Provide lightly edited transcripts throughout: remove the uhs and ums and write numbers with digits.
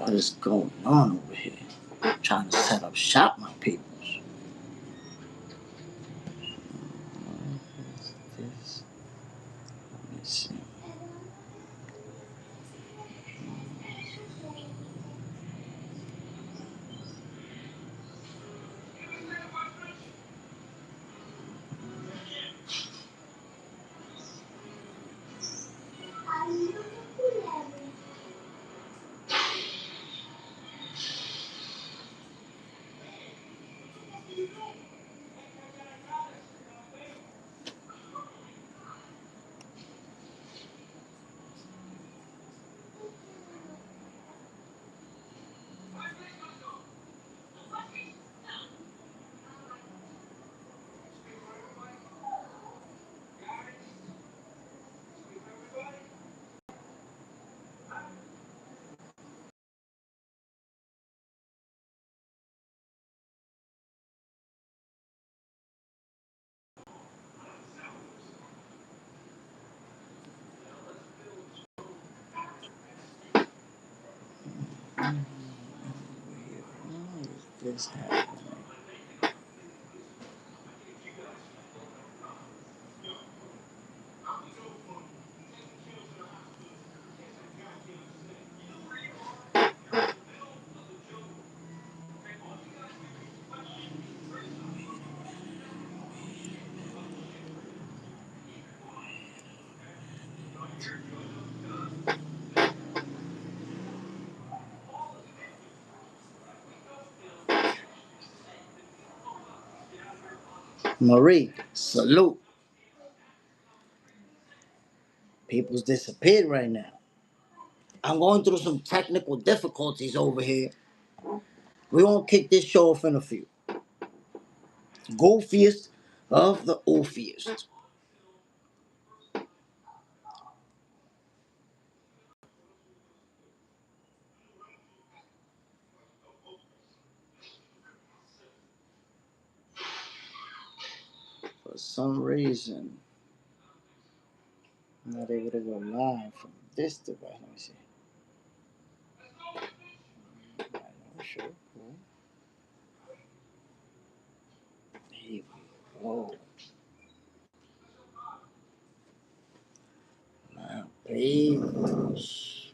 What is going on over here? I'm trying to set up shop, my peoples. What is this? Let me see. Why is this happening? Marie, salute. People's disappeared right now. I'm going through some technical difficulties over here. We won't kick this show off in a few. Goofiest of the Oofiest. For some reason, I'm not able to go live from this device. Let me see. I know, sure, cool. Here we go. My peoples.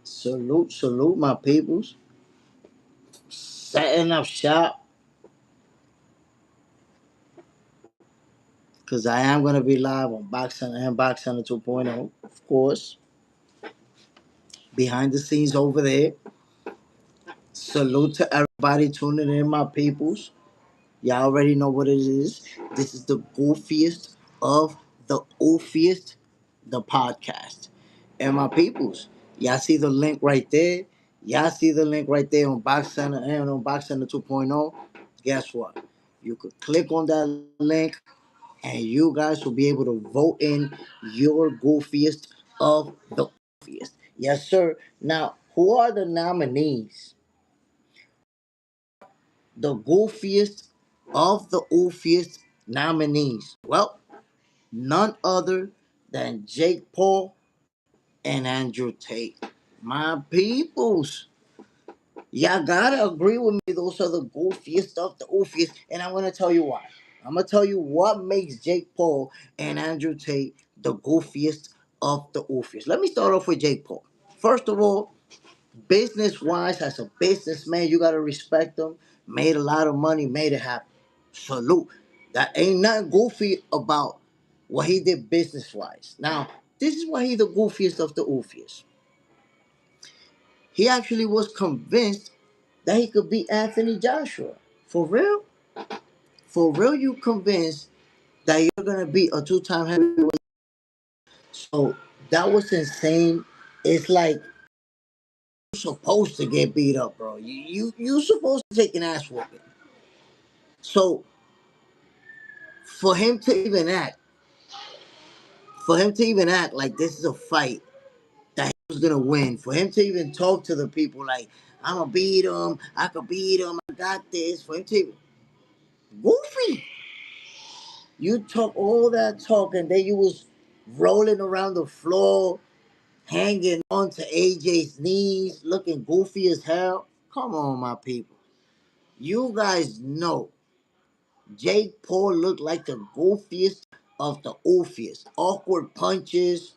Salute, salute, my peoples. Setting up shop. Because I am going to be live on Box Center and Box Center 2.0, of course. Behind the scenes over there. Salute to everybody tuning in, my peoples. Y'all already know what it is. This is the goofiest of the oofiest, the podcast. And my peoples, y'all see the link right there? Y'all see the link right there on Box Center and on Box Center 2.0? Guess what? You could click on that link and you guys will be able to vote in your goofiest of the goofiest. Yes, sir. Now, who are the nominees? The goofiest of the oofiest nominees. Well, none other than Jake Paul and Andrew Tate. My peoples, y'all gotta agree with me. Those are the goofiest of the oofiest, and I'm gonna tell you why. I'm gonna tell you what makes Jake Paul and Andrew Tate the goofiest of the oofiest. Let me start off with Jake Paul. First of all, business wise, as a businessman, you gotta respect him. Made a lot of money, made it happen. Salute. That ain't nothing goofy about what he did business wise. Now, this is why he's the goofiest of the oofiest. He actually was convinced that he could beat Anthony Joshua. For real? For real, you convinced that you're gonna beat a two-time heavyweight? So that was insane. It's like you're supposed to get beat up, bro. You supposed to take an ass whooping. So for him to even act, like this is a fight that he was gonna win, for him to even talk to the people like I'ma beat him, I could beat him, I got this, for him to even goofy. You talk all that talk and then you was rolling around the floor, hanging onto AJ's knees, looking goofy as hell. Come on, my people. You guys know Jake Paul looked like the goofiest of the oofiest. Awkward punches.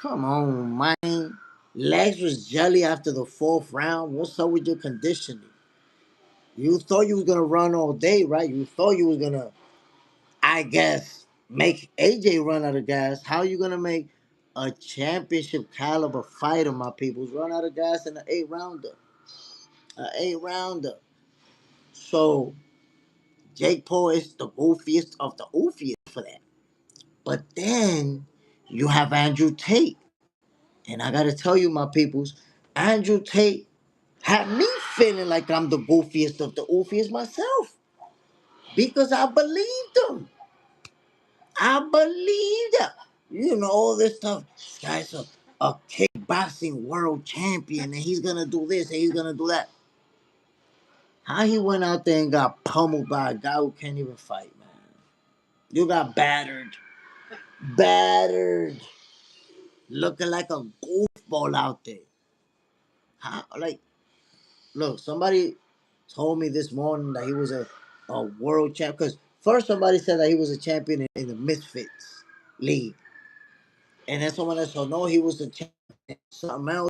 Come on, man. Legs was jelly after the fourth round. What's up with your conditioning? You thought you was gonna run all day, right? You thought you was gonna, I guess, make AJ run out of gas. How you gonna make a championship caliber fighter, my peoples, run out of gas in an 8 rounder? An 8 rounder. So Jake Paul is the goofiest of the oofiest for that. But then you have Andrew Tate. And I gotta tell you, my peoples, Andrew Tate had me feeling like I'm the goofiest of the oofiest myself. Because I believed him. I believed it. You know, all this stuff. This guy's a kickboxing world champion and he's gonna do this and he's gonna do that. How he went out there and got pummeled by a guy who can't even fight, man. You got battered. Battered. Looking like a goofball out there. How, like, look, somebody told me this morning that he was a world champ. Because first somebody said that he was a champion in the Misfits League. And then someone else said, no, he was a champion in something else.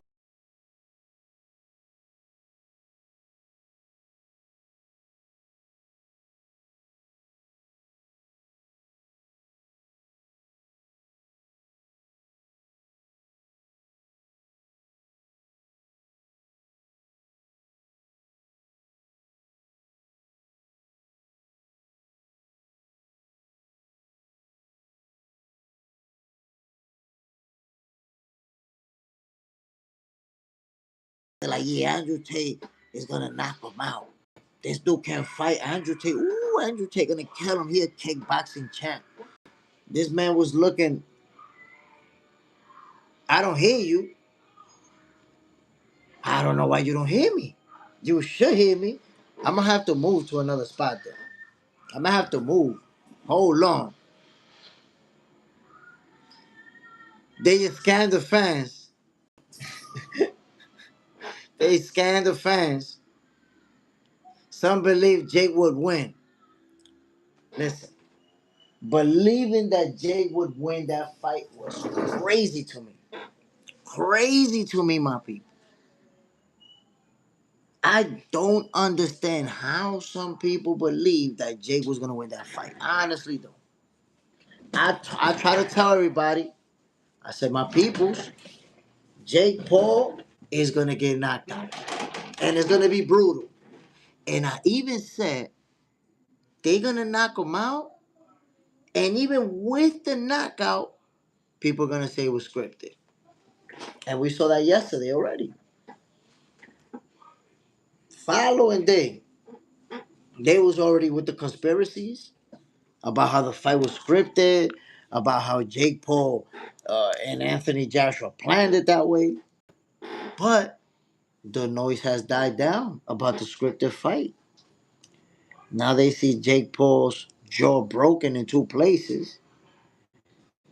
They're like, yeah, Andrew Tate is going to knock him out. This dude can't fight Andrew Tate. Ooh, Andrew Tate going to kill him. He a kickboxing champ. This man was looking, I don't hear you. I don't know why you don't hear me. You should hear me. I'm going to have to move to another spot there. I'm going to have to move. Hold on. They just scanned the fans. They scanned the fans. Some believe Jake would win. Listen, believing that Jake would win that fight was crazy to me. Crazy to me, my people. I don't understand how some people believe that Jake was gonna win that fight. I honestly don't. I try to tell everybody. I said, my peoples, Jake Paul is gonna get knocked out, and it's gonna be brutal. And I even said they're gonna knock him out, and even with the knockout, people are gonna say it was scripted. And we saw that yesterday already. Following day, they was already with the conspiracies about how the fight was scripted, about how Jake Paul and Anthony Joshua planned it that way. But the noise has died down about the scripted fight. Now they see Jake Paul's jaw broken in two places.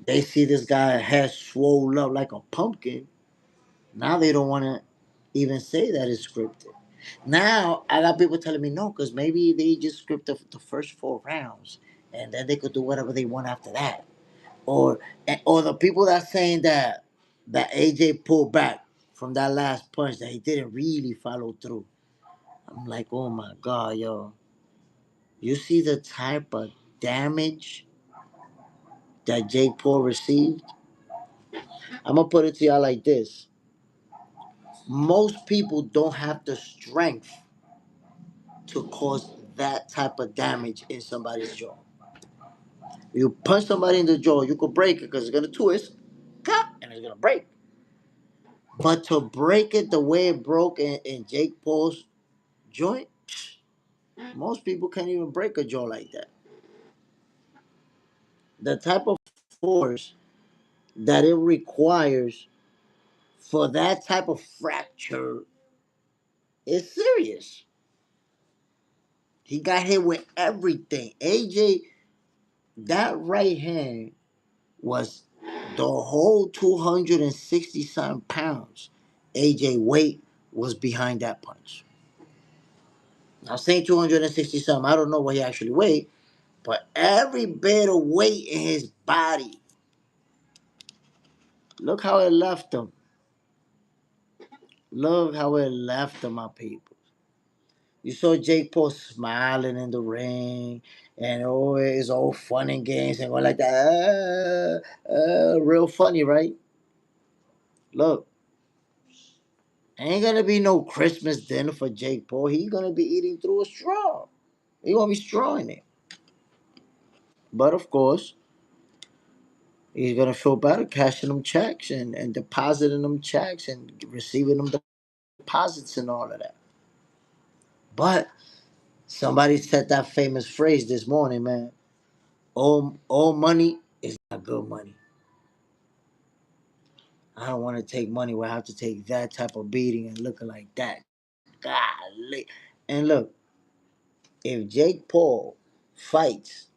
They see this guy head swollen up like a pumpkin. Now they don't want to even say that it's scripted. Now I got people telling me no, because maybe they just scripted the first 4 rounds, and then they could do whatever they want after that. Or or the people that saying that AJ pulled back from that last punch, that he didn't really follow through. I'm like, oh my god, yo, you see the type of damage that Jake Paul received? I'm gonna put it to y'all like this: most people don't have the strength to cause that type of damage in somebody's jaw. You punch somebody in the jaw, you could break it because it's gonna twist, and it's gonna break. But to break it the way it broke in Jake Paul's joint, most people can't even break a jaw like that. The type of force that it requires for that type of fracture is serious. He got hit with everything. AJ, that right hand was the whole 260 some pounds AJ weight was behind that punch. Now saying 260 something, I don't know what he actually weighed, but every bit of weight in his body, look how it left him. Look how it left him, my people. You saw Jake Paul smiling in the ring, and oh, it's all fun and games and all like that. Real funny, right? Look, ain't gonna be no Christmas dinner for Jake Paul. He gonna be eating through a straw. He gonna be strawing it. But of course, he's gonna feel better cashing them checks and depositing them checks and receiving them deposits and all of that. But somebody said that famous phrase this morning, man. All money is not good money. I don't want to take money where I have to take that type of beating and looking like that. Golly. And look, if Jake Paul fights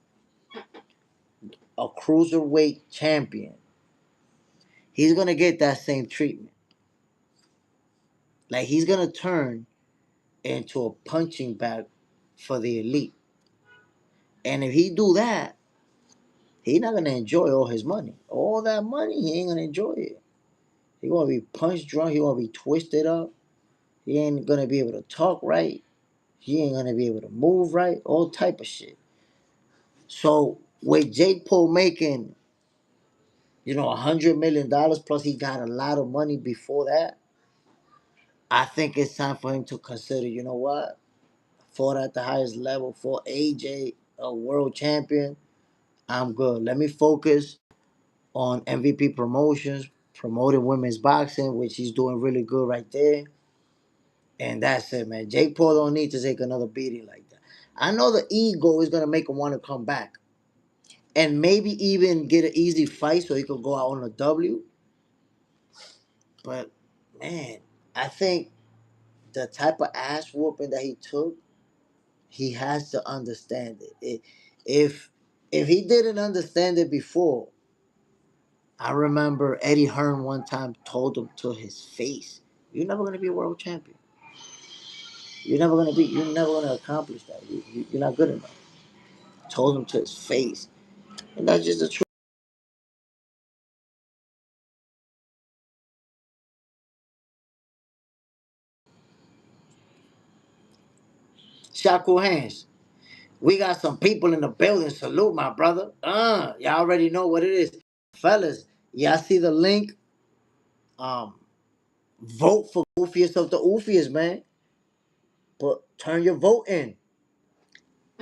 a cruiserweight champion, he's gonna get that same treatment. Like he's gonna turn into a punching bag for the elite. And if he do that, he's not gonna enjoy all his money. All that money, he ain't gonna enjoy it. He gonna be punch drunk. He gonna be twisted up. He ain't gonna be able to talk right. He ain't gonna be able to move right. All type of shit. So with Jake Paul making, $100 million plus, he got a lot of money before that. I think it's time for him to consider. You know what? Fought at the highest level for AJ, a world champion. I'm good. Let me focus on MVP promotions, promoting women's boxing, which he's doing really good right there. And that's it, man. Jake Paul don't need to take another beating like that. I know the ego is gonna make him want to come back and maybe even get an easy fight so he could go out on a W. But man, I think the type of ass whooping that he took, he has to understand it. If if he didn't understand it before, I remember Eddie Hearn one time told him to his face, "You're never gonna be a world champion. You're never gonna accomplish that. You're not good enough." Told him to his face, and that's just the truth. Shaku hands. We got some people in the building. Salute, my brother. Y'all already know what it is, fellas. Y'all see the link? Um, Vote for Goofiest of the Oofiest, man. But turn your vote in.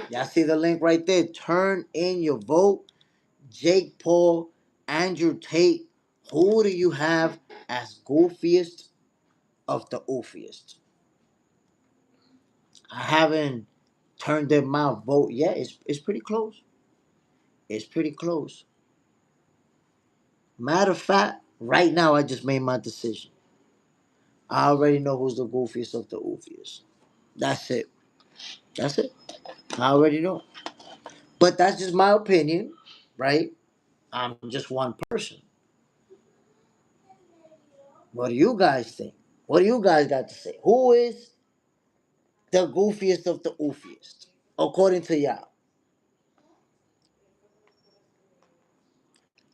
Y'all see the link right there. Turn in your vote. Jake Paul, Andrew Tate. Who do you have as Goofiest of the Oofiest? I haven't turned in my vote yet. It's pretty close. It's pretty close. Matter of fact, right now I just made my decision. I already know who's the Goofiest of the Oofiest. That's it. That's it. I already know. But that's just my opinion, right? I'm just one person. What do you guys think? What do you guys got to say? Who is the Goofiest of the Oofiest? According to y'all.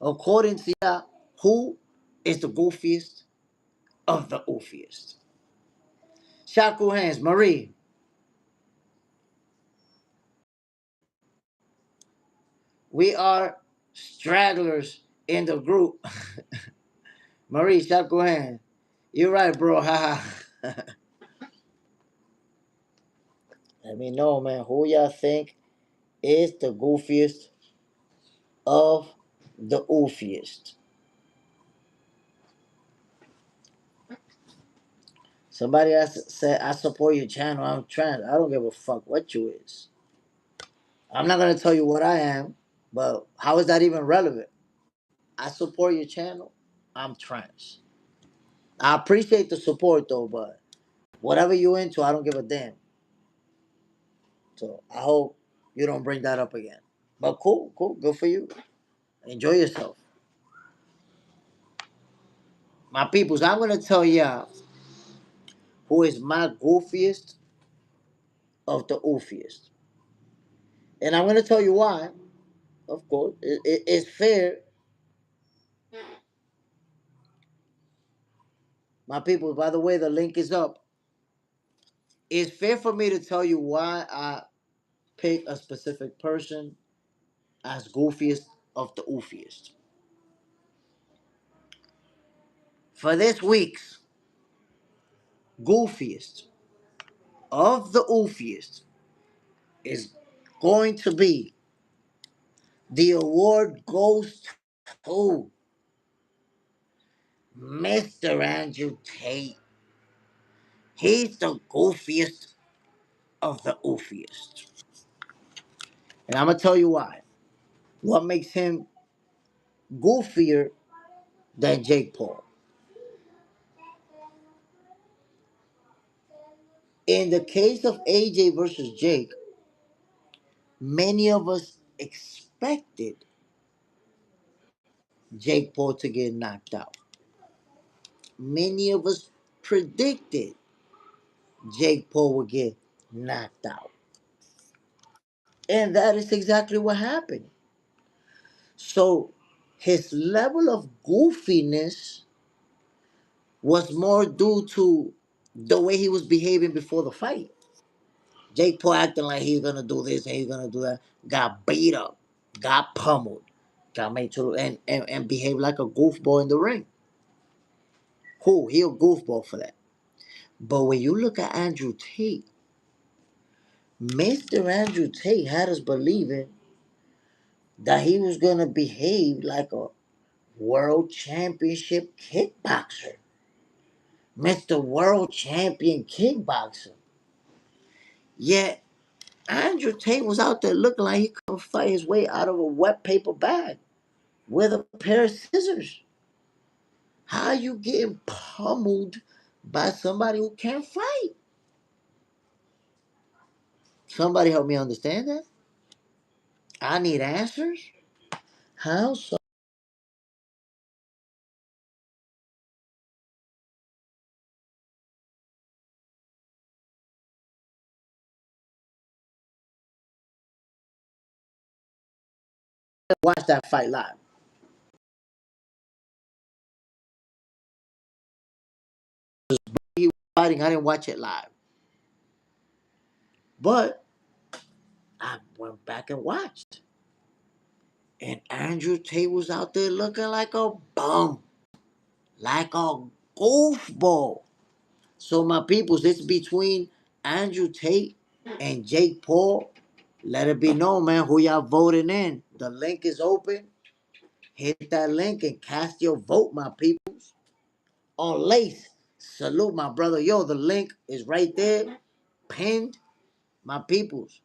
According to y'all, who is the Goofiest of the Oofiest? Shaku hands, Marie. We are stragglers in the group. Marie, shaku hands. You're right, bro. Haha. Let me know, man. Who y'all think is the Goofiest of the Oofiest? Somebody else said, I support your channel. I'm trans. I don't give a fuck what you is. I'm not gonna tell you what I am, but how is that even relevant? I support your channel. I'm trans. I appreciate the support though, but whatever you into, I don't give a damn. So I hope you don't bring that up again. But cool, cool, good for you. Enjoy yourself. My peoples, I'm gonna tell y'all who is my goofiest of the oofiest. And I'm gonna tell you why. Of course, it's fair. My people, by the way, the link is up. It's fair for me to tell you why I pick a specific person as goofiest of the oofiest. For this week's goofiest of the oofiest is going to be the award goes to Mr. Andrew Tate. He's the goofiest of the oofiest. And I'm going to tell you why. What makes him goofier than Jake Paul? In the case of AJ versus Jake, many of us expected Jake Paul to get knocked out. Many of us predicted Jake Paul would get knocked out. And that is exactly what happened. So his level of goofiness was more due to the way he was behaving before the fight. Jake Paul acting like he's gonna do this and he's gonna do that. Got beat up, got pummeled, got made to and behaved like a goofball in the ring. Cool, he a goofball for that. But when you look at Andrew Tate, Mr. Andrew Tate had us believing that he was gonna behave like a world championship kickboxer. Mr. World Champion Kickboxer. Yet Andrew Tate was out there looking like he could fight his way out of a wet paper bag with a pair of scissors. How are you getting pummeled by somebody who can't fight? Somebody help me understand that. I need answers. How? So watch that fight live. He was fighting. I didn't watch it live, but I went back and watched. And Andrew Tate was out there looking like a bum, like a goofball. So my peoples, it's between Andrew Tate and Jake Paul. Let it be known, man, who y'all voting in. The link is open. Hit that link and cast your vote, my peoples. On Lace, salute my brother. Yo, the link is right there, pinned. My peoples,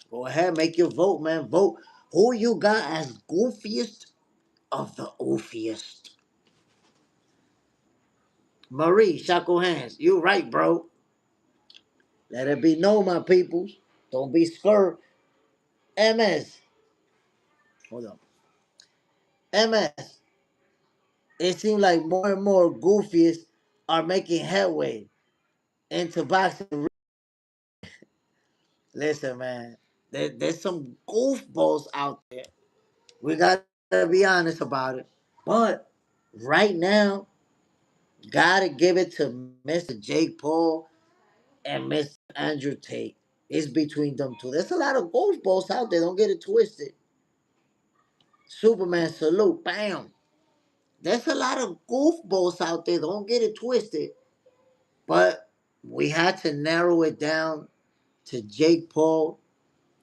go ahead, make your vote, man. Vote who you got as goofiest of the oofiest. Marie, Shackle Hands, you right, bro. Let it be known, my peoples. Don't be scared. MS, hold on. MS, it seems like more and more goofies are making headway into boxing. Listen, man, there's some goofballs out there. We gotta be honest about it. But right now, gotta give it to Mr. Jake Paul and Mr. Andrew Tate. It's between them two. There's a lot of goofballs out there. Don't get it twisted. Superman salute, bam. There's a lot of goofballs out there. Don't get it twisted. But we had to narrow it down to Jake Paul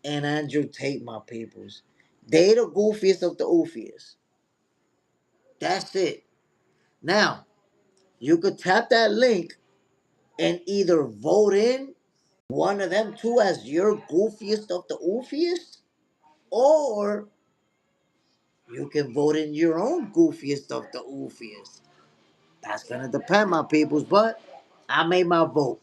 and Andrew Tate, my peoples. They the goofiest of the oofiest. That's it. Now, you could tap that link and either vote in one of them two as your goofiest of the oofiest, or you can vote in your own goofiest of the oofiest. That's gonna depend, my peoples. But I made my vote.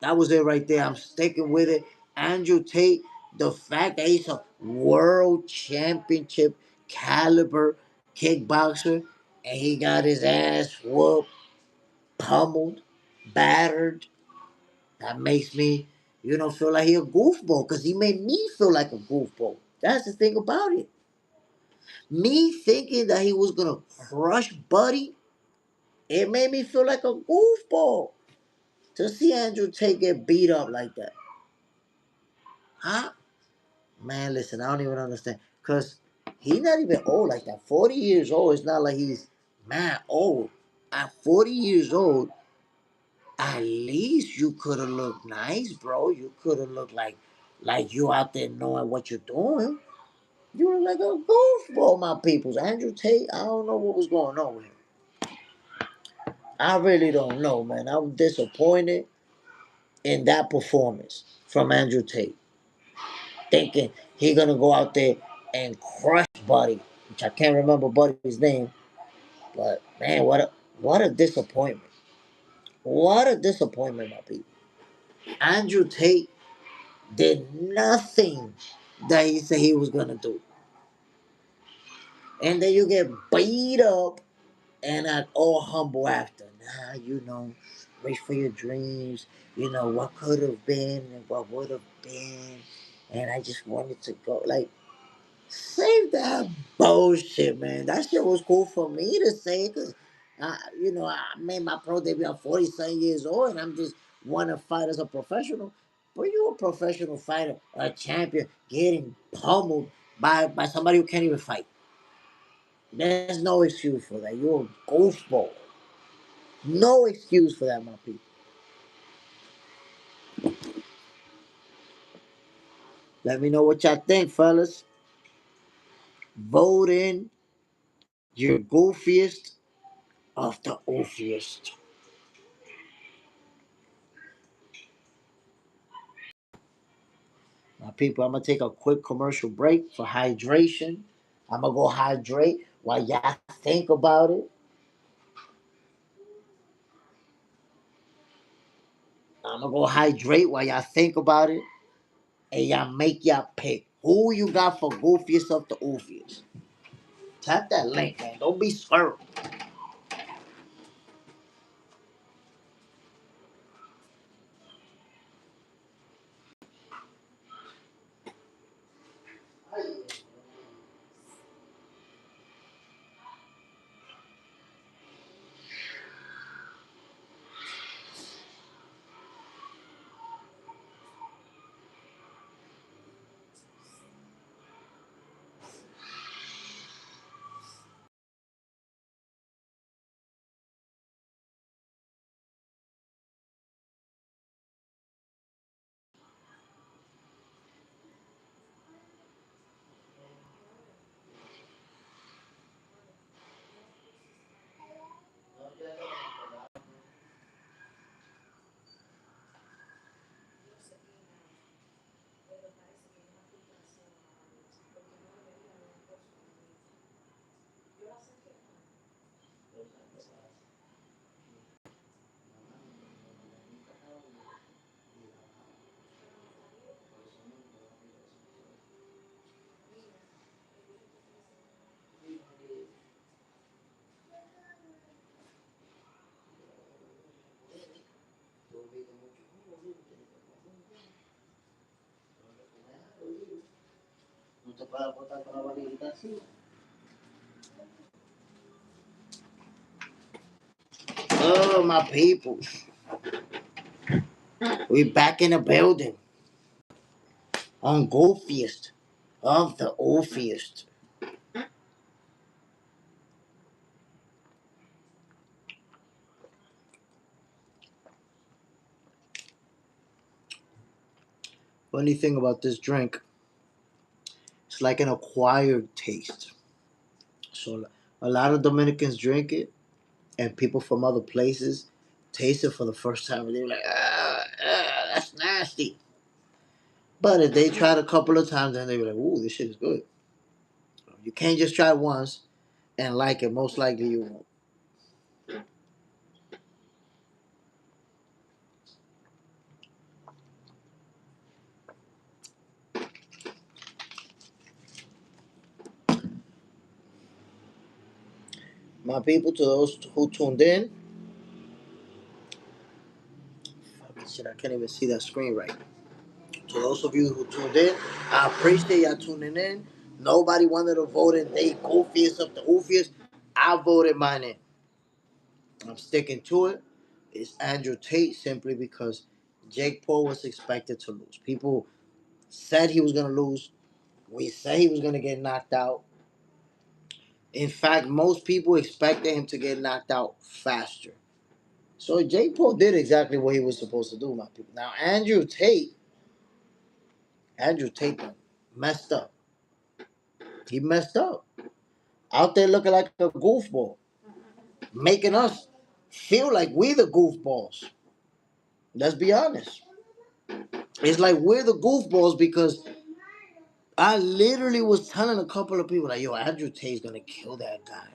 That was it right there. I'm sticking with it. Andrew Tate, the fact that he's a world championship caliber kickboxer and he got his ass whooped, pummeled, battered. That makes me, feel like he a goofball because he made me feel like a goofball. That's the thing about it. Me thinking that he was gonna crush Buddy, it made me feel like a goofball to see Andrew Tate get beat up like that. Huh? Man, listen, I don't even understand. Because he's not even old like that. 40 years old, it's not like he's man old. At 40 years old, at least you could have looked nice, bro. You could have looked like you out there knowing what you're doing. You were like a goofball, my peoples. Andrew Tate, I don't know what was going on with him. I really don't know, man. I was disappointed in that performance from Andrew Tate. Thinking he gonna go out there and crush Buddy, which I can't remember Buddy's name, but man, what a disappointment. What a disappointment, my people. Andrew Tate did nothing that he said he was gonna do. And then you get beat up and act all humble after. Nah, reach for your dreams. What could have been and what would have been. And I just wanted to go. Like, save that bullshit, man. That shit was cool for me to say because, I made my pro debut at 47 years old and I'm just want to fight as a professional. But you a professional fighter, a champion, getting pummeled by somebody who can't even fight. There's no excuse for that. You're a ghost ball. No excuse for that, my people. Let me know what y'all think, fellas. Vote in your goofiest of the oofiest. My people, I'm gonna take a quick commercial break for hydration. I'm gonna go hydrate while y'all think about it. I'm gonna go hydrate while y'all think about it, and y'all make y'all pick who you got for goofiest of the oofiest. Tap that link, man. Don't be swerving. Oh, my people. We back in the building on Goofiest of the Oofiest. Funny thing about this drink, it's like an acquired taste. So a lot of Dominicans drink it, and people from other places taste it for the first time, and they're like, that's nasty. But if they try it a couple of times, then they be like, ooh, this shit is good. You can't just try it once and like it. Most likely you won't. My people, to those who tuned in, fucking shit, I can't even see that screen right. To those of you who tuned in, I appreciate y'all tuning in. Nobody wanted to vote in they goofiest of the oofiest. I voted mine in. I'm sticking to it. It's Andrew Tate simply because Jake Paul was expected to lose. People said he was going to lose. We said he was going to get knocked out. In fact, most people expected him to get knocked out faster. So Jake Paul did exactly what he was supposed to do, my people. Now Andrew Tate messed up. He messed up. Out there looking like a goofball, making us feel like we the goofballs. Let's be honest. It's like we're the goofballs because I literally was telling a couple of people like, "Yo, Andrew Tate's gonna kill that guy."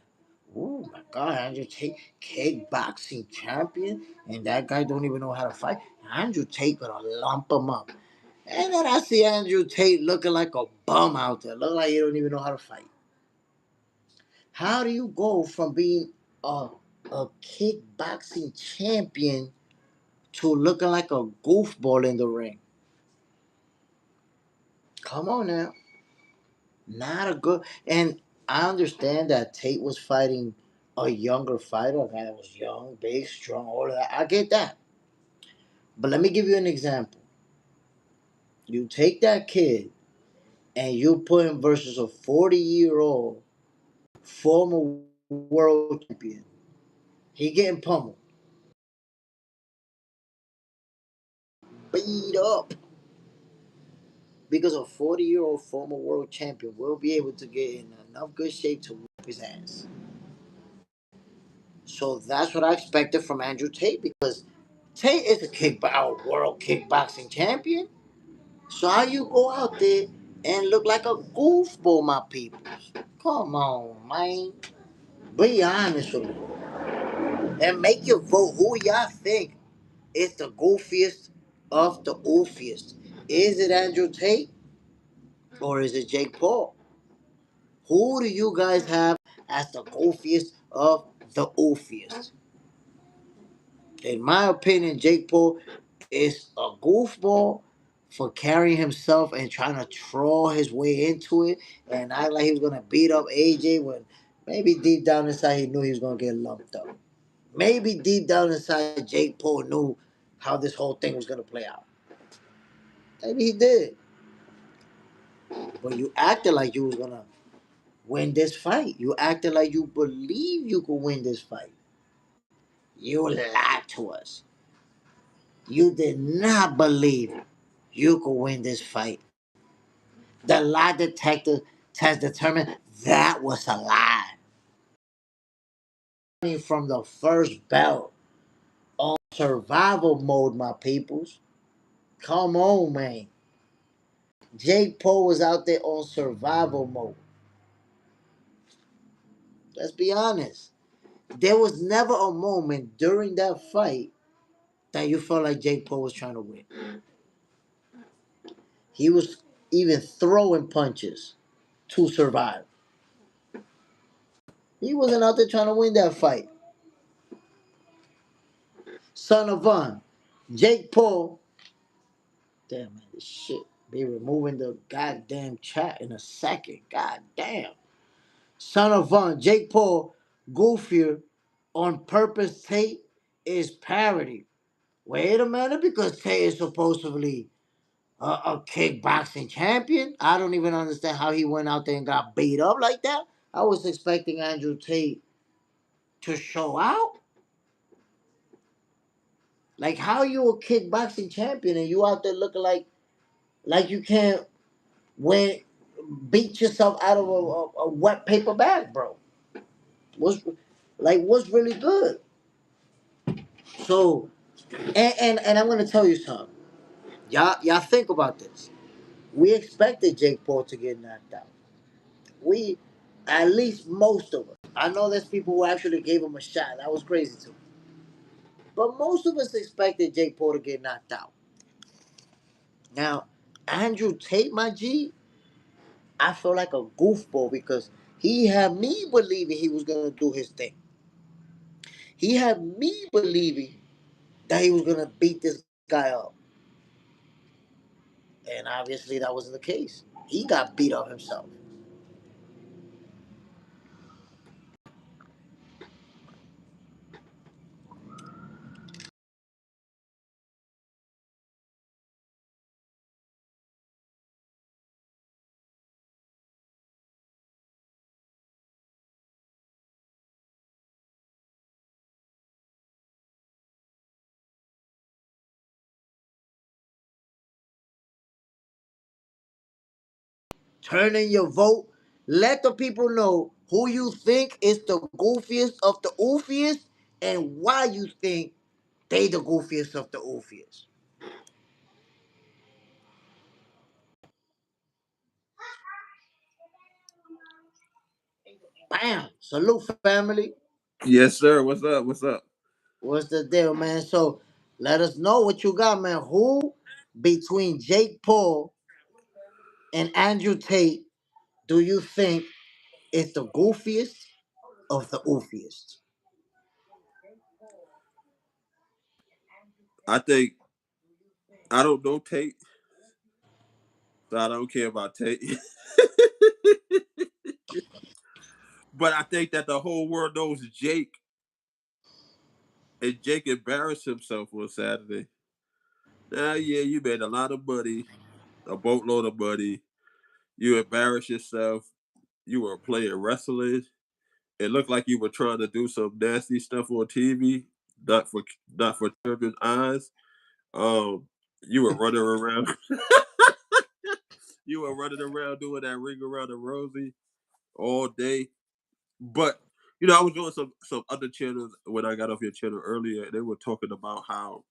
Oh my God, Andrew Tate, kickboxing champion, and that guy don't even know how to fight. Andrew Tate gonna lump him up, and then I see Andrew Tate looking like a bum out there, look like he don't even know how to fight. How do you go from being a kickboxing champion to looking like a goofball in the ring? Come on now. Not a good. And I understand that Tate was fighting a younger fighter, a guy that was young, big, strong, all of that. I get that. But let me give you an example. You take that kid and you put him versus a 40-year-old former world champion. He getting pummeled, beat up. Because a 40-year-old former world champion will be able to get in enough good shape to whoop his ass. So that's what I expected from Andrew Tate because Tate is a world kickboxing champion. So how you go out there and look like a goofball, my people? Come on, man. Be honest with me. And make your vote who y'all think is the goofiest of the oofiest. Is it Andrew Tate or is it Jake Paul? Who do you guys have as the goofiest of the oofiest? In my opinion, Jake Paul is a goofball for carrying himself and trying to troll his way into it and act like he was gonna beat up AJ when maybe deep down inside he knew he was gonna get lumped up. Maybe deep down inside Jake Paul knew how this whole thing was gonna play out. Maybe he did. But you acted like you was gonna win this fight. You acted like you believe you could win this fight. You lied to us. You did not believe you could win this fight. The lie detector test determined that was a lie. From the first belt on survival mode, my peoples. Come on, man. Jake Paul was out there on survival mode. Let's be honest. There was never a moment during that fight that you felt like Jake Paul was trying to win. He was even throwing punches to survive. He wasn't out there trying to win that fight. Son of Von, Jake Paul. Damn, man, this shit. Be removing the goddamn chat in a second. God damn. Son of Von, Jake Paul, goofier on purpose. Tate is parody. Wait a minute, because Tate is supposedly a kickboxing champion. I don't even understand how he went out there and got beat up like that. I was expecting Andrew Tate to show out. Like, how you a kickboxing champion and you out there looking like you can't win, beat yourself out of a wet paper bag, bro? What's really good? So, and I'm gonna tell you something. Y'all think about this. We expected Jake Paul to get knocked out. We, at least most of us. I know there's people who actually gave him a shot. That was crazy too. But most of us expected Jake Paul to get knocked out. Now, Andrew Tate, my G, I feel like a goofball because He had me believing he was gonna do his thing. He had me believing that he was gonna beat this guy up, and obviously that wasn't the case. He got beat up himself. Turn in your vote. Let the people know who you think is the goofiest of the oofiest and why you think they the goofiest of the oofiest. Bam! Salute, family. Yes, sir. What's up? What's up? What's the deal, man? So let us know what you got, man. Who between Jake Paul and Andrew Tate do you think is the goofiest of the oofiest? I think I don't know Tate, so I don't care about Tate. But I think that the whole world knows Jake, and Jake embarrassed himself on Saturday. Now, yeah, you made a lot of money, a boatload of money. You embarrassed yourself. You were playing wrestling. It looked like you were trying to do some nasty stuff on TV, not for not for children's eyes. Um, you were running around. You were running around doing that ring around the rosy all day. But I was doing some other channels when I got off your channel earlier. They were talking about how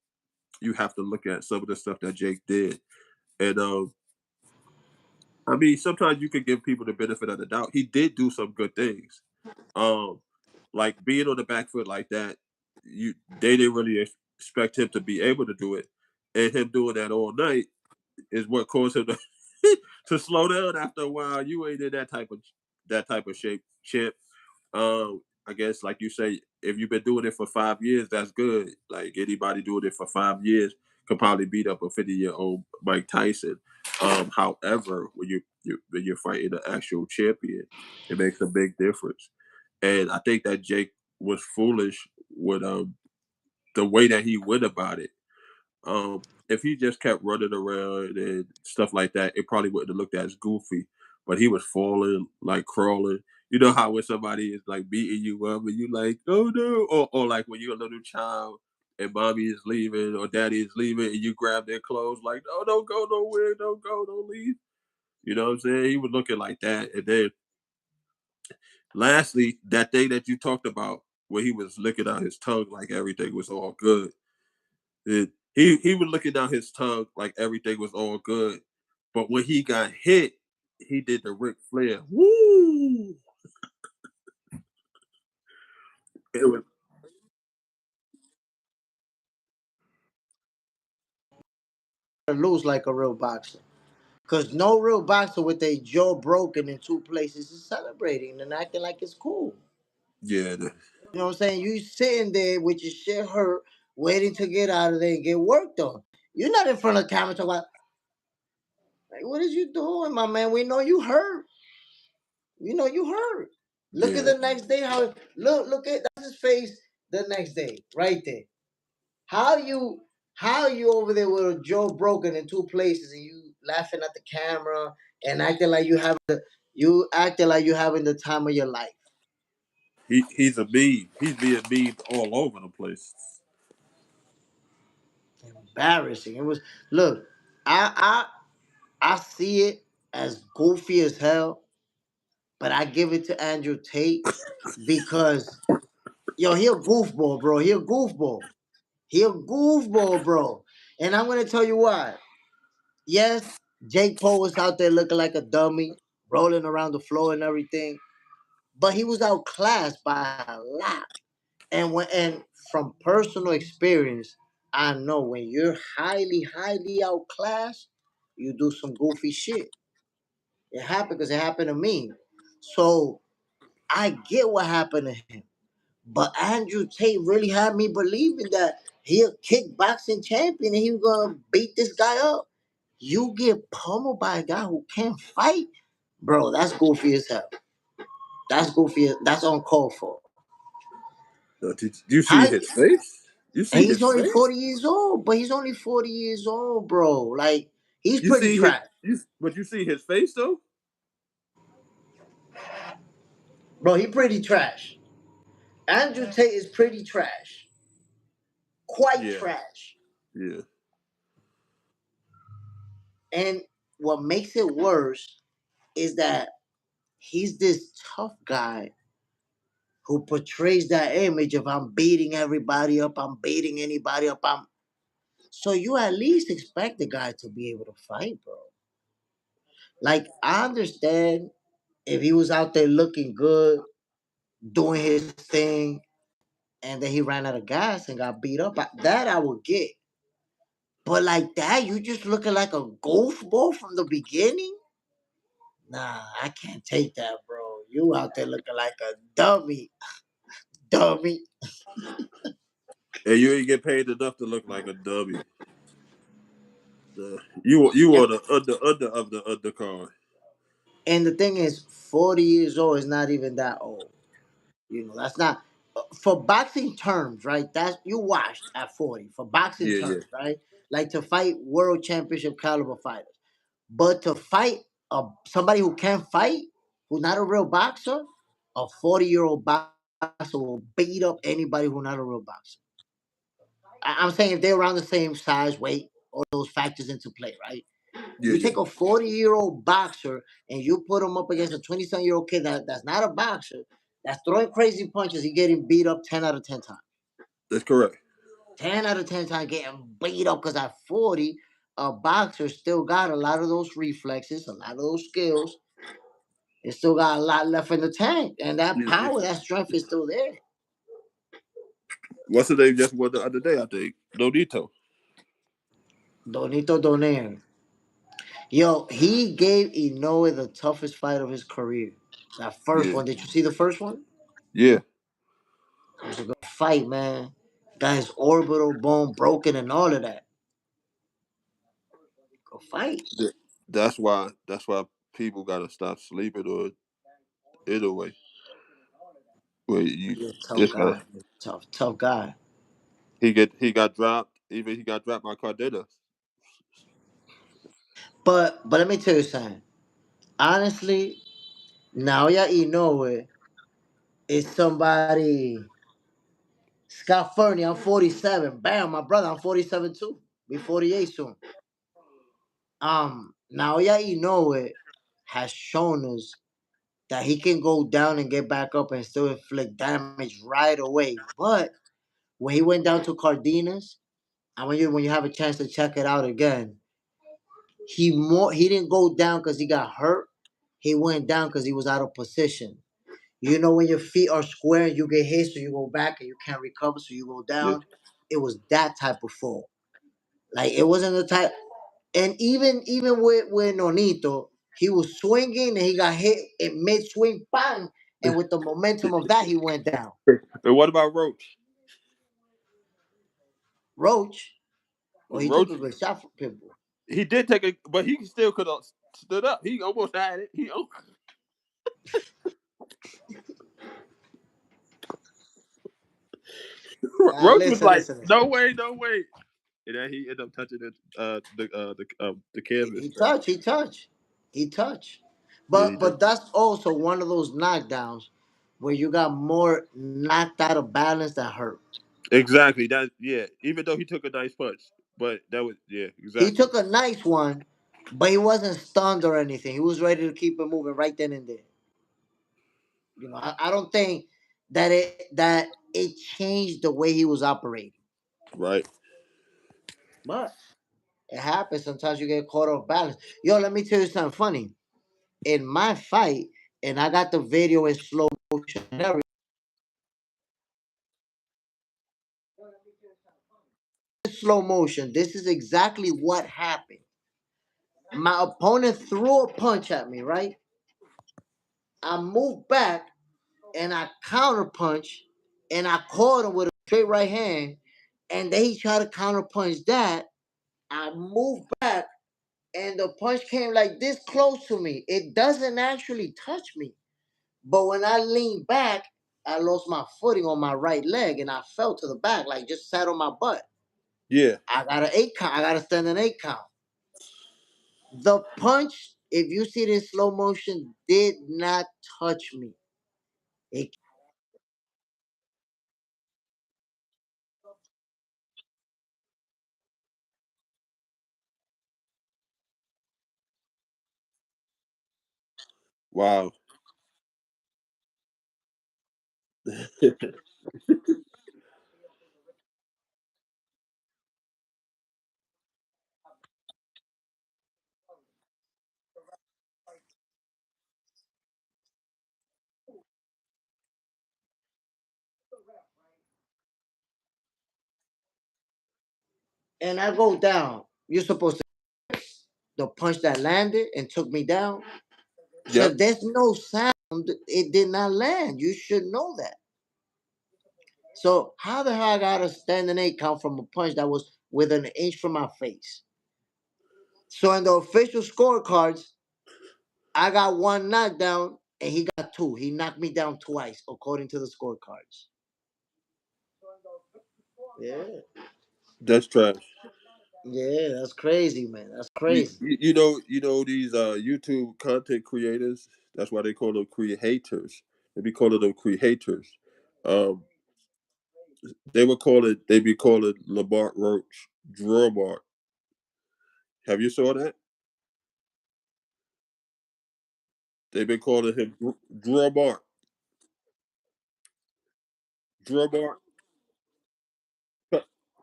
you have to look at some of the stuff that Jake did, and I mean, sometimes you can give people the benefit of the doubt. He did do some good things, um, like being on the back foot like that. They didn't really expect him to be able to do it, and him doing that all night is what caused him to to slow down after a while. You ain't in that type of shape, Chip. I guess like you say, if you've been doing it for 5 years, that's good. Like anybody doing it for 5 years could probably beat up a 50-year-old Mike Tyson. However, when you're fighting an actual champion, it makes a big difference. And I think that Jake was foolish with the way that he went about it. If he just kept running around and stuff like that, it probably wouldn't have looked as goofy. But he was falling, like crawling. You know how when somebody is like beating you up and you like, oh no, or like when you're a little child and mommy is leaving or daddy is leaving and you grab their clothes like, no, don't go nowhere, don't go, don't leave. You know what I'm saying? He was looking like that. And then lastly, that thing that you talked about where he was licking out his tongue like everything was all good. He was looking down his tongue like everything was all good, but when he got hit, he did the Ric Flair. Woo! It was Lose like a real boxer. Because no real boxer with their jaw broken in two places is celebrating and acting like it's cool. yeah. You know what I'm saying? You sitting there with your shit hurt, waiting to get out of there and get worked on. You're not in front of the camera talking about, like, what is you doing, my man? We know you hurt. We know you hurt. Look at Yeah, the next day. Look at that's his face the next day, right there. How you over there with a jaw broken in two places and you laughing at the camera and acting like you having the time of your life. he's a meme. He's being memed all over the place. Embarrassing. It was look, I see it as goofy as hell, but I give it to Andrew Tate because yo, he a goofball, bro. He a goofball. He a goofball, bro. And I'm gonna tell you why. Yes, Jake Paul was out there looking like a dummy, rolling around the floor and everything, but he was outclassed by a lot. And from personal experience, I know when you're highly outclassed, you do some goofy shit. It happened because it happened to me. So I get what happened to him. But Andrew Tate really had me believing that he a kickboxing champion and he was gonna beat this guy up. You get pummeled by a guy who can't fight, bro. That's goofy as hell. That's goofy. That's uncalled for. Did you see How? his face? You And see he's his only face? 40 years old, but he's only 40 years old, bro. Like he's You pretty see his trash, but you see his face though? bro. He pretty trash. Andrew Tate is pretty trash, quite Yeah, trash. yeah. And what makes it worse is that he's this tough guy who portrays that image of I'm beating everybody up, I'm beating anybody up. So you at least expect the guy to be able to fight, bro. Like I understand if he was out there looking good, doing his thing, and then he ran out of gas and got beat up. That I would get. But like that, you just looking like a goofball from the beginning? Nah, I can't take that, bro. You out there looking like a dummy. Dummy. And you ain't get paid enough to look like a dummy. You And, are the under of the undercard. and the thing is, 40 years old is not even that old. That's not for boxing terms, right? That's you washed at 40 for boxing Yeah, yeah. terms, right? Like to fight world championship caliber fighters. But to fight somebody who can't fight, who's not a real boxer, a 40-year-old boxer will beat up anybody who's not a real boxer. I'm saying if they're around the same size, weight, all those factors into play, right? Yeah, You yeah. take a 40-year-old boxer and you put him up against a 27-year-old kid that's not a boxer, that's throwing crazy punches, he getting beat up 10 out of 10 times. That's correct. 10 out of 10 times getting beat up because at 40, a boxer still got a lot of those reflexes, a lot of those skills. It still got a lot left in the tank. And that Yeah, yeah. power, that strength is still there. What's the name just won the other day, I think. Donito. Donito Donaire. Yo, he gave Inoue the toughest fight of his career. That first Yeah. one. Did you see the first one? Yeah. It was a good fight, man. Got his orbital bone broken and all of that. Go fight. Th- that's why people gotta stop sleeping on it away. Where you He's a tough it's guy. He's a tough guy. he got dropped, even he got dropped by Cardenas. But let me tell you something. Honestly, Naoya Inoue is somebody. Scott Fernie, I'm 47. Bam, my brother, I'm 47 too. Be 48 soon. Naoya Inoue has shown us that he can go down and get back up and still inflict damage right away. But when he went down to Cardenas, and when you have a chance to check it out again, he didn't go down because he got hurt. He went down because he was out of position. When your feet are square and you get hit, so you go back and you can't recover, so you go Yeah, down. It was that type of fall. Like it wasn't the type. And even with Nonito, he was swinging and he got hit in mid swing, bang, and with the momentum of that, he went down. and what about Roach? Roach, well, he took Roach, a good shot from Pitbull. he did take a, but he still could have stood up. He almost had it. Roach was Listen, like, listen, listen. no way, no way, and then he ended up touching the canvas. He touched, he touched, he touched. Yeah, he But did. but that's also one of those knockdowns where you got more knocked out of balance than hurt. Exactly. That yeah. Even though he took a nice punch, but that was yeah. He Exactly. took a nice one, but he wasn't stunned or anything. He was ready to keep it moving right then and there. I don't think that it changed the way he was operating. Right. But it happens. Sometimes you get caught off balance. Yo, let me tell you something funny. In my fight, and I got the video in slow motion and everything. Slow motion. This is exactly what happened. My opponent threw a punch at me, right? I moved back and I counter punch, and I caught him with a straight right hand, and then he tried to counter punch that. I moved back, and the punch came like this close to me. It doesn't actually touch me, but when I leaned back, I lost my footing on my right leg, and I fell to the back, like just sat on my butt. Yeah. I got an 8 count. I got to stand an 8 count. The punch, if you see it in slow motion, did not touch me. It, Wow. and I go down. You're supposed to the punch that landed and took me down. So Yep. if there's no sound, it did not land. You should know that. So how the hell I got a standing 8 count from a punch that was within an inch from my face? So in the official scorecards, I got one knockdown and he got two. He knocked me down twice according to the scorecards. Yeah. That's trash. Yeah, that's crazy, man. That's You, crazy. you, you know these YouTube content creators. That's why they call them creators. They be calling them creators. Um, they be calling Lamar Roach Drumart. Have you saw that? They been calling him Drumart. Drumart.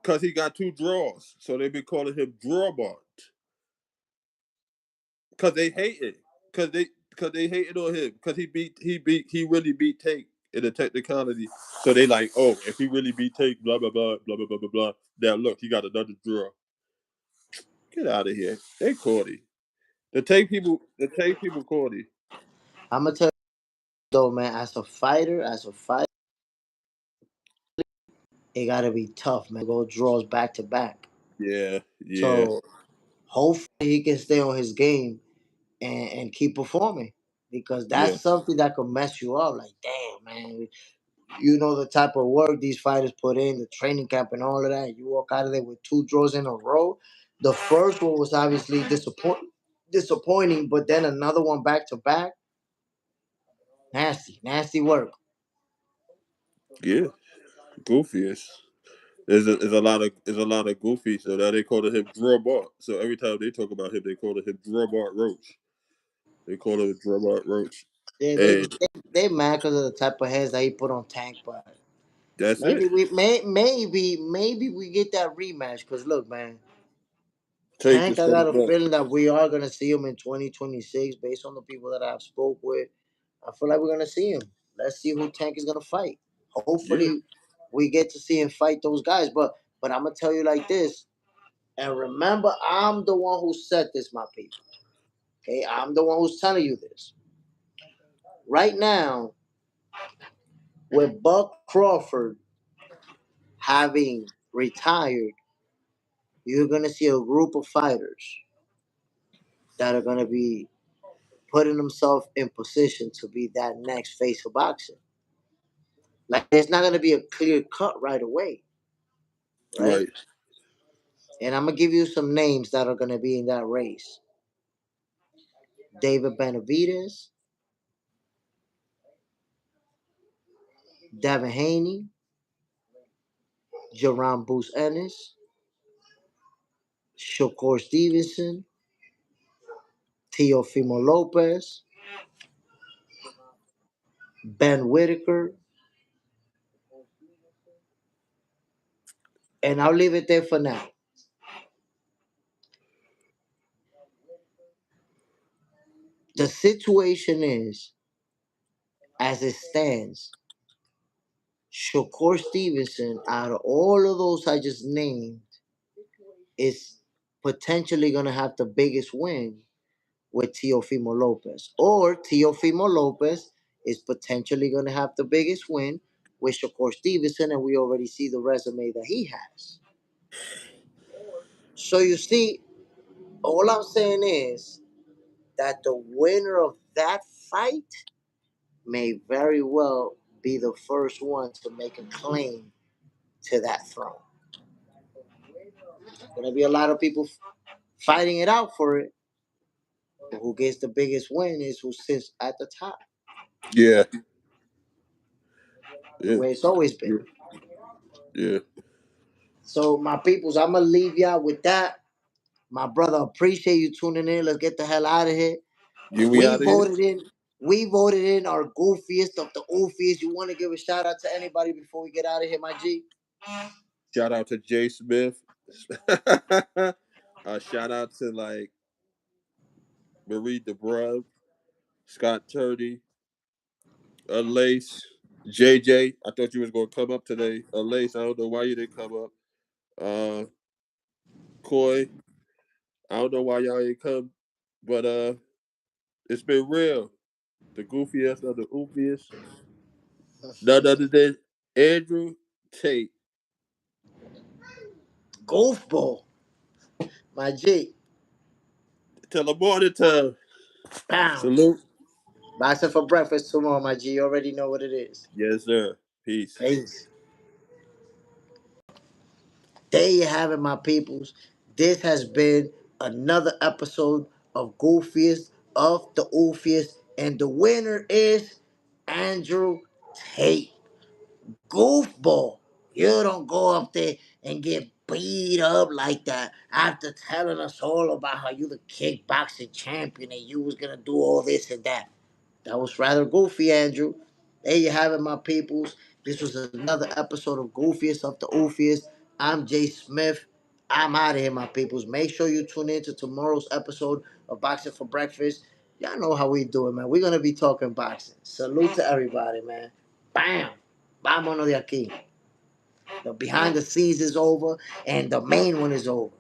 Cause he got two draws, so they been calling him Drumart. Cause they hate it. Cause they hated on him. Cause he really beat Tate in the technicality. So they like, oh, if he really beat Tate, blah blah blah blah blah blah blah blah. Now look, he got another draw. Get out of here. They corny. The Tate people corny. I'm gonna tell you though, man, as a fighter, it gotta be tough, man. Go draws back to back. Yeah, yeah, So hopefully he can stay on his game and keep performing. Because yeah, that's something that could mess you up. Like, damn, man. You know the type of work these fighters put in, the training camp and all of that. You walk out of there with two draws in a row. The first one was obviously disappointing, but then another one back to back. Nasty, nasty work. yeah. Goofiest. There's a lot of goofy, so now they call him Drumart. So every time they talk about him, they call him Drumart Roach. They call him Drumart Roach. Yeah, And they mad because of the type of heads that he put on Tank, but that's it. maybe we get that rematch. Cause look, man, Tank Tank, is I got coming a back. feeling that we are gonna see him in 2026 based on the people that I've spoke with. I feel like we're gonna see him. Let's see who Tank is gonna fight. Yeah, Hopefully, we get to see him fight those guys. But I'm gonna tell you like this, and remember, I'm the one who said this, my people. Okay, I'm the one who's telling you this. Right now, with Buck Crawford having retired, you're gonna see a group of fighters that are gonna be putting themselves in position to be that next face of boxing. Like it's not gonna be a clear cut right away, right? right. And I'm gonna give you some names that are gonna be in that race: David Benavidez, Devin Haney, Jerron Bruce Ennis, Shakur Stevenson, Teofimo Lopez, Ben Whitaker, and I'll leave it there for now. The situation is, as it stands, Shakur Stevenson, out of all of those I just named, is potentially going to have the biggest win with Teofimo Lopez. Or Teofimo Lopez is potentially going to have the biggest win with Shakur Stevenson, and we already see the resume that he has. So you see, all I'm saying is that the winner of that fight may very well be the first one to make a claim to that throne. There's going to be a lot of people fighting it out for it. But who gets the biggest win is who sits at the top, Yeah. the Yeah. way it's always been. Yeah. So, my peoples, I'm going to leave y'all with that. My brother, appreciate you tuning in. Let's get the hell out of here. We We out of here. voted in. We voted in our goofiest of the oofiest. You want to give a shout out to anybody before we get out of here, my G? Shout out to Jay Smith. Shout out to like Marie DeBrub, Scott Turdy, Lace, JJ. I thought you was gonna come up today. Lace, I don't know why you didn't come up. Uh Coy, I don't know why y'all ain't come. But it's been real. The goofiest of the oofiest. None other than Andrew Tate. Goofball, my G. Till the morning time. Bam. Salute. Boxing for breakfast tomorrow, my G. You already know what it is. Yes, sir. Peace. Peace. There you have it, my peoples. This has been another episode of Goofiest of the Oofiest. And the winner is Andrew Tate. Goofball. You don't go up there and get beat up like that after telling us all about how you the kickboxing champion and you was gonna do all this and that. That was rather goofy, Andrew. There you have it, my peoples. This was another episode of Goofiest of the Oofiest. I'm Jay Smith. I'm out of here, my peoples. Make sure you tune in to tomorrow's episode of Boxing for Breakfast. Y'all know how we do it, man. We're gonna be talking boxing. Salute to everybody, man. Bam. Vámonos de aquí. The behind the scenes is over and the main one is over.